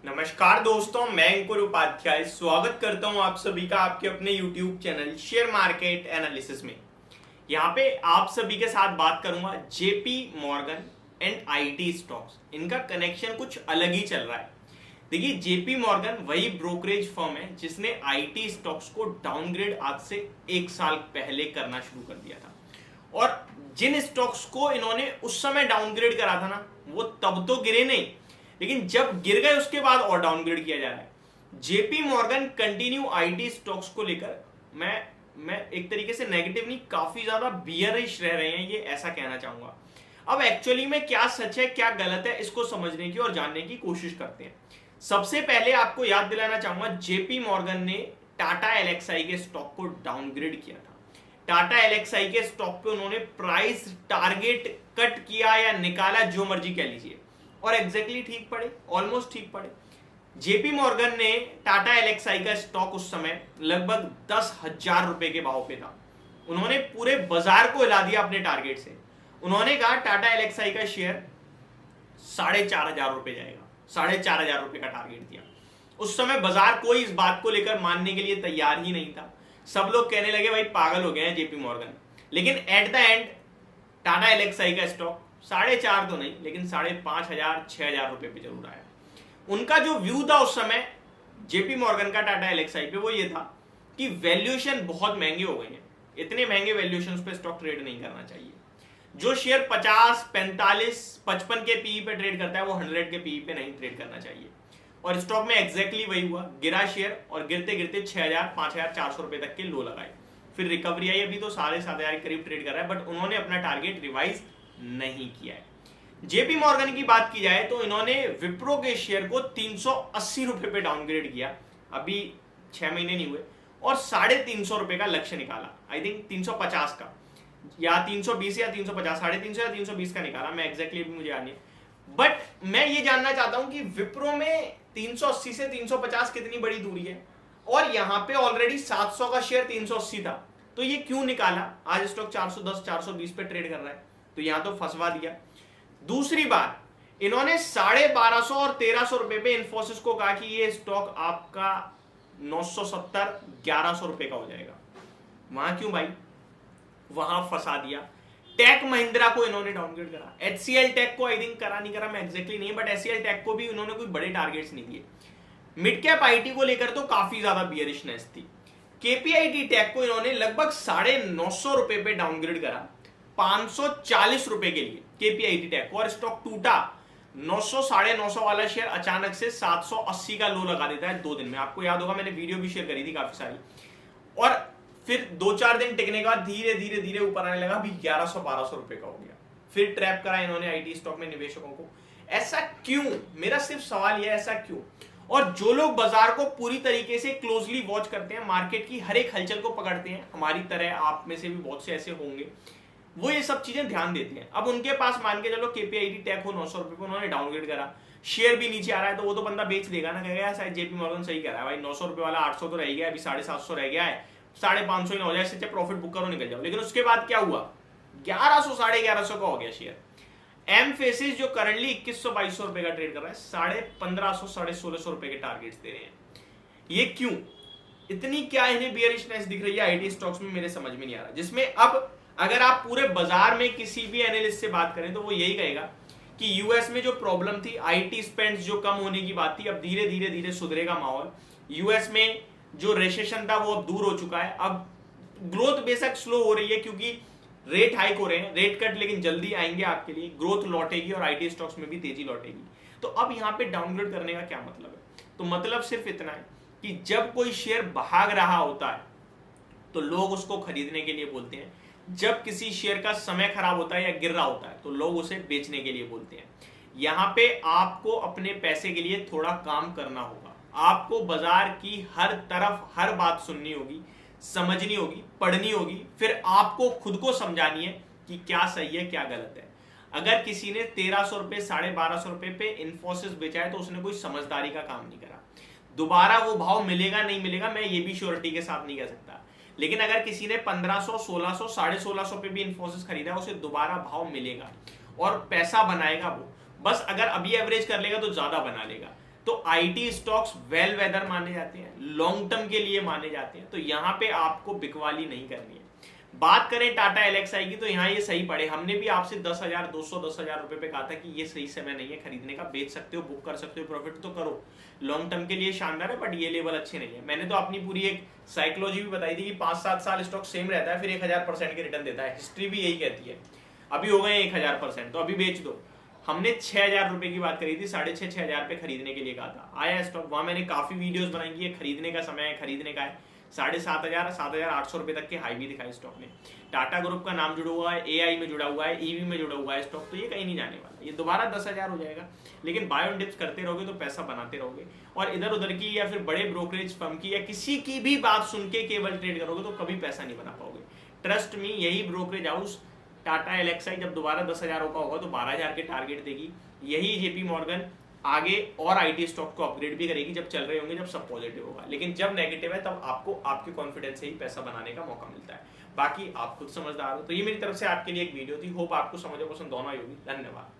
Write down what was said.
नमस्कार दोस्तों, मैं अंकुर उपाध्याय स्वागत करता हूं आप सभी का आपके अपने YouTube channel share market analysis में। यहां पे आप सभी के साथ बात करूंगा JP Morgan and IT stocks. इनका कनेक्शन कुछ अलग ही चल रहा है। देखिए, जेपी मॉर्गन वही ब्रोकरेज फर्म है जिसने आईटी स्टॉक्स को डाउनग्रेड आज से 1 साल पहले करना शुरू कर दिया था। और जिन स्टॉक्स को इन्होंने उस समय डाउनग्रेड करा था ना, वो तब तो गिरे नहीं, लेकिन जब गिर गए उसके बाद और डाउनग्रेड किया जा रहा है। JP Morgan continue IT stocks को लेकर मैं एक तरीके से नेगेटिव नहीं, काफी ज्यादा बियरिश रह रहे हैं, ये ऐसा कहना चाहूंगा। अब एक्चुअली में क्या सच है क्या गलत है, इसको समझने की और जानने की कोशिश करते हैं। सबसे पहले आपको याद दिलाना चाहूंगा, जेपी मॉर्गन ने टाटा एलएक्सआई के स्टॉक को डाउनग्रेड किया था। टाटा एलएक्सआई के स्टॉक पे उन्होंने प्राइस टारगेट कट किया या निकाला, जो मर्जी कह लीजिए, और एग्जैक्टली ठीक पड़े, ऑलमोस्ट ठीक पड़े। जेपी मॉर्गन ने टाटा एलएक्सआई का स्टॉक उस समय लगभग 10,000 रुपए के भाव पे था। उन्होंने पूरे बाजार को हिला दिया अपने टारगेट से। उन्होंने कहा टाटा एलएक्सआई का शेयर 4,500 रुपए जाएगा, 4,500 रुपए का टारगेट दिया। उस समय बाजार कोई इस बात को लेकर मानने के लिए तैयार ही नहीं था। सब लोग कहने लगे भाई पागल हो गए हैं जेपी मॉर्गन। लेकिन at the end Tata LXI का स्टॉक 4,500 तो नहीं, लेकिन 5,500 6,000 रुपए पे जरूर आया। उनका जो व्यू था उस समय जेपी मॉर्गन का टाटा एलएक्सआई पे, वो ये था कि वैल्यूएशन बहुत महंगे हो गए हैं, इतने महंगे वैल्यूएशन पे स्टॉक ट्रेड नहीं करना चाहिए। जो शेयर 50 45 55 के पीई पे ट्रेड करता है, वो 100 के पीई पे नहीं ट्रेड करना चाहिए। और स्टॉक में एग्जैक्टली वही हुआ, गिरा शेयर और गिरते गिरते 6,000 5,400 रुपए तक के लो लगाए। फिर रिकवरी आई, अभी तो 7,500 के करीब ट्रेड कर रहा है, बट उन्होंने अपना टारगेट रिवाइज नहीं किया है। जेपी मॉर्गन की बात की जाए तो इन्होंने विप्रो के शेयर को 380 रुपए पे डाउनग्रेड किया, अभी 6 महीने नहीं हुए, और 350 रुपए का लक्ष्य निकाला। आई थिंक 350 का या 320 या 350, 350 या 320 का निकाला, मैं एग्जैक्टली अभी मुझे याद नहीं। बट मैं ये जानना चाहता हूं कि विप्रो में 380 से 350 कितनी बड़ी दूरी है, और यहां पे ऑलरेडी 700 का शेयर 380 था, तो ये क्यों निकाला? आज स्टॉक 410 420 पे ट्रेड कर रहा है, तो यहां तो फंसवा दिया। दूसरी बात, इन्होंने 1250 और 1300 रुपए पे इन्फोसिस को कहा कि ये स्टॉक आपका 970 1100 रुपए का हो जाएगा। वहां क्यों भाई? वहां फंसा दिया। टेक महिंद्रा को इन्होंने डाउनग्रेड करा, एचसीएल टेक को आई थिंक करा नहीं करा मैं एग्जैक्टली नहीं, बट एचसीएल टेक को भी इन्होंने कोई बड़े टारगेट्स नहीं दिए। मिड कैप आईटी को लेकर तो काफी ज्यादा बियरिशनेस थी। केपीआईटी टेक को इन्होंने लगभग 950 रुपए पे डाउनग्रेड करा 540 रुपए के लिए केपीआईटी टेक, और स्टॉक टूटा। 900 950 वाला शेयर अचानक से 780 का लो लगा देता है 2 दिन में। आपको याद होगा, मैंने वीडियो भी शेयर करी थी काफी सारी। और फिर 2-4 दिन टिकने के बाद धीरे धीरे धीरे ऊपर आने लगा, अभी 1100-1200 रुपए का हो गया। फिर ट्रैप करा इन्होंने आईटी स्टॉक में निवेशकों को। ऐसा क्यों? मेरा सिर्फ सवाल यह है, ऐसा क्यों? और जो लोग बाजार को पूरी तरीके से क्लोजली वॉच करते हैं, मार्केट की हर एक हलचल को पकड़ते हैं, हमारी तरह आप में से भी बहुत से ऐसे होंगे, वो ये सब चीजें ध्यान देते हैं। अब उनके पास मान के चलो केपीआईटी टेक हो 900 रुपए को उन्होंने डाउनग्रेड करा, शेयर भी नीचे आ रहा है, तो वो तो बंदा बेच देगा ना, कहेगा शायद जेपी मॉर्गन सही कह रहा है भाई, 900 रुपए वाला 800 तो रह गया, अभी 750 रह गया है, 550 ही ना हो जाए, इससे प्रॉफिट बुक करो निकल जाओ। लेकिन उसके बाद क्या हुआ? 1100 1150 का हो गया शेयर। एमफेसिस जो करंटली 2100-2200 रुपए का ट्रेड कर रहा है, 1550 1600 रुपए के टारगेट्स दे रहे हैं। ये क्यों? इतनी क्या इन्हें बियरिशनेस दिख रही है आईटी स्टॉक्स में, मेरे समझ में नहीं आ रहा। जिसमें अब अगर आप पूरे बाजार में किसी भी एनालिस्ट से बात करें तो वो यही कहेगा कि यूएस में जो प्रॉब्लम थी, आईटी स्पेंड्स जो कम होने की बात थी, अब धीरे धीरे धीरे सुधरेगा माहौल। यूएस में जो रेसेशन था वो अब दूर हो चुका है। अब ग्रोथ बेशक स्लो हो रही है क्योंकि रेट हाइक हो रहे हैं, रेट कट लेकिन जल्दी आएंगे आपके लिए, ग्रोथ लौटेगी और आईटी स्टॉक्स में भी तेजी लौटेगी। तो अब यहाँ पे डाउनग्रेड करने का क्या मतलब है? तो मतलब सिर्फ इतना है कि जब कोई शेयर भाग रहा होता है तो लोग उसको खरीदने के लिए बोलते हैं, जब किसी शेयर का समय खराब होता है या गिर रहा होता है तो लोग उसे बेचने के लिए बोलते हैं। यहां पे आपको अपने पैसे के लिए थोड़ा काम करना होगा, आपको बाजार की हर तरफ हर बात सुननी होगी, समझनी होगी, पढ़नी होगी, फिर आपको खुद को समझानी है कि क्या सही है क्या गलत है। अगर किसी ने 1300 रुपए 1250 रुपए पे इन्फोसिस बेचा है तो उसने कोई समझदारी का काम नहीं करा। दोबारा वो भाव मिलेगा नहीं मिलेगा मैं ये भी श्योरिटी के साथ नहीं कह सकता, लेकिन अगर किसी ने 1500 1600 1650 पे भी इन्फोसिस खरीदा है, उसे दोबारा भाव मिलेगा और पैसा बनाएगा वो। बस अगर अभी एवरेज कर लेगा तो ज्यादा बना लेगा, तो आईटी स्टॉक्स वेल वेदर माने जाते हैं, लॉन्ग टर्म के लिए माने जाते हैं, तो यहां पे आपको बिकवाली नहीं करनी है। बात करें टाटा एलएक्सआई की, तो यहाँ ये सही पड़े। हमने भी आपसे 10,000 रुपए पे कहा था कि ये सही समय नहीं है खरीदने का, बेच सकते हो, बुक कर सकते हो, प्रॉफिट तो करो, लॉन्ग टर्म के लिए शानदार है, बट ये लेवल अच्छे नहीं है। मैंने तो अपनी पूरी एक साइकोलॉजी भी बताई थी कि 5-7 साल स्टॉक सेम रहता है, फिर 1000% के रिटर्न देता है, हिस्ट्री भी यही कहती है। अभी हो गए 1000%, तो अभी बेच दो। हमने 6,000 रुपए की बात करी थी, 6,500 पे खरीदने के लिए कहा था, आया स्टॉक। वहां मैंने काफी वीडियोस बनाई कि ये खरीदने का समय है, खरीदने का है। 7,500 7,800 रुपए तक के हाई भी दिखाई स्टॉक ने। टाटा ग्रुप का नाम जुड़ा हुआ है, एआई में जुड़ा हुआ है, ईवी में जुड़ा हुआ है स्टॉक, तो ये कहीं नहीं जाने वाला, ये दोबारा 10,000 हो जाएगा। लेकिन बाय ऑन डिप्स करते रहोगे तो पैसा बनाते रहोगे, और इधर उधर की या फिर बड़े ब्रोकरेज फर्म की या किसी की भी बात सुन के केवल ट्रेड करोगे तो कभी पैसा नहीं बना पाओगे। ट्रस्ट मी, यही ब्रोकरेज हाउस टाटा एलएक्सआई जब दोबारा 10,000 का होगा तो 12,000 के टारगेट देगी। यही जेपी मॉर्गन आगे और आईटी स्टॉक को अपग्रेड भी करेगी जब चल रहे होंगे, जब सब पॉजिटिव होगा। लेकिन जब नेगेटिव है तब आपको आपके कॉन्फिडेंस से ही पैसा बनाने का मौका मिलता है। बाकी आप खुद समझदार हो। तो ये मेरी तरफ से आपके लिए एक वीडियो थी, होप आपको समझ और पसंद दोनों आई होगी। धन्यवाद।